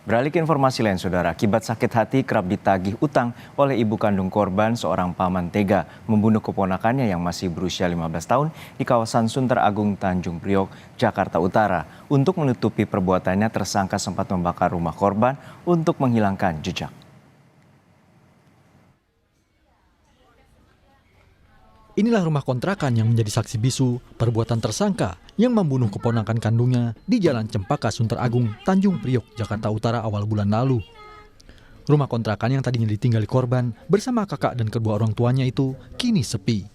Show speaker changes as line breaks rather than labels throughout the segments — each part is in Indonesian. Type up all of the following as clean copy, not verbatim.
Beralih ke informasi lain, saudara, akibat sakit hati kerap ditagih utang oleh ibu kandung korban, seorang paman tega membunuh keponakannya yang masih berusia 15 tahun di kawasan Sunter Agung, Tanjung Priok, Jakarta Utara. Untuk menutupi perbuatannya, tersangka sempat membakar rumah korban untuk menghilangkan jejak.
Inilah rumah kontrakan yang menjadi saksi bisu perbuatan tersangka yang membunuh keponakan kandungnya di Jalan Cempaka Sunter Agung, Tanjung Priok, Jakarta Utara awal bulan lalu. Rumah kontrakan yang tadinya ditinggali korban bersama kakak dan kedua orang tuanya itu kini sepi.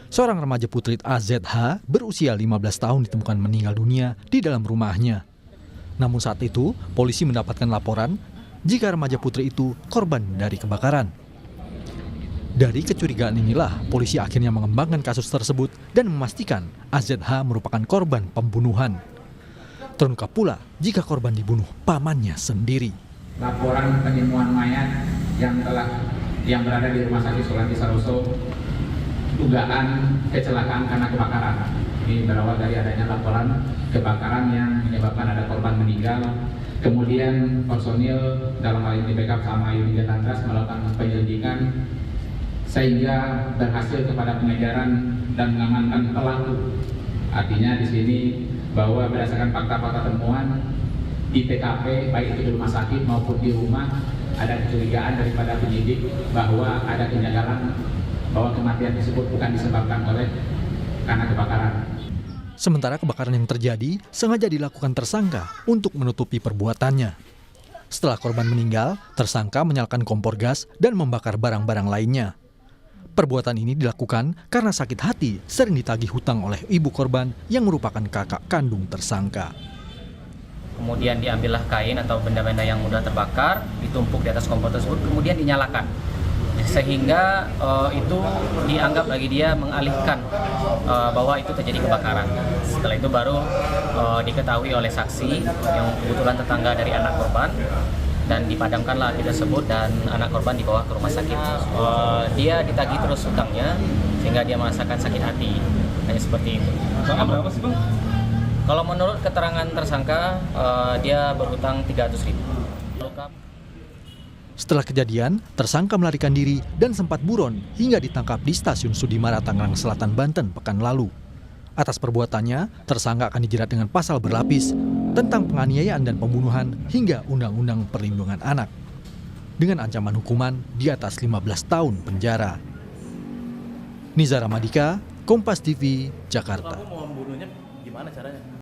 Seorang remaja putri AZH berusia 15 tahun ditemukan meninggal dunia di dalam rumahnya. Namun saat itu, polisi mendapatkan laporan jika remaja putri itu korban dari kebakaran. Dari kecurigaan inilah, polisi akhirnya mengembangkan kasus tersebut dan memastikan AZH merupakan korban pembunuhan. Terungkap pula jika korban dibunuh pamannya sendiri.
Laporan penemuan mayat yang berada di Rumah Sakit Sulanti Saroso, dugaan kecelakaan karena kebakaran. Ini berawal dari adanya laporan kebakaran yang menyebabkan ada korban meninggal. Kemudian personil dalam hal ini backup sama unit Lantas melakukan penyelidikan sehingga berhasil kepada pengejaran dan mengamankan pelaku. Artinya di sini bahwa berdasarkan fakta-fakta temuan di TKP baik itu di rumah sakit maupun di rumah ada kecurigaan daripada penyidik bahwa ada kejanggalan bahwa kematian tersebut bukan disebabkan karena kebakaran.
Sementara kebakaran yang terjadi sengaja dilakukan tersangka untuk menutupi perbuatannya. Setelah korban meninggal, tersangka menyalakan kompor gas dan membakar barang-barang lainnya. Perbuatan ini dilakukan karena sakit hati sering ditagih hutang oleh ibu korban yang merupakan kakak kandung tersangka.
Kemudian diambillah kain atau benda-benda yang mudah terbakar, ditumpuk di atas kompor tersebut, kemudian dinyalakan. Sehingga itu dianggap bagi dia mengalihkan bahwa itu terjadi kebakaran. Setelah itu baru diketahui oleh saksi yang kebetulan tetangga dari anak korban, dan dipadamkanlah api tersebut dan anak korban dibawa ke rumah sakit. Dia ditagih terus hutangnya sehingga dia merasakan sakit hati. Hanya seperti itu. Berapa sih, Bang? Kalau menurut keterangan tersangka, dia berhutang 300.000.
Setelah kejadian, tersangka melarikan diri dan sempat buron hingga ditangkap di Stasiun Sudimara, Tangerang Selatan, Banten pekan lalu. Atas perbuatannya, tersangka akan dijerat dengan pasal berlapis tentang penganiayaan dan pembunuhan hingga Undang-Undang Perlindungan Anak dengan ancaman hukuman di atas 15 tahun penjara. Nizar Ramadika, Kompas TV, Jakarta.
Mau membunuhnya gimana caranya?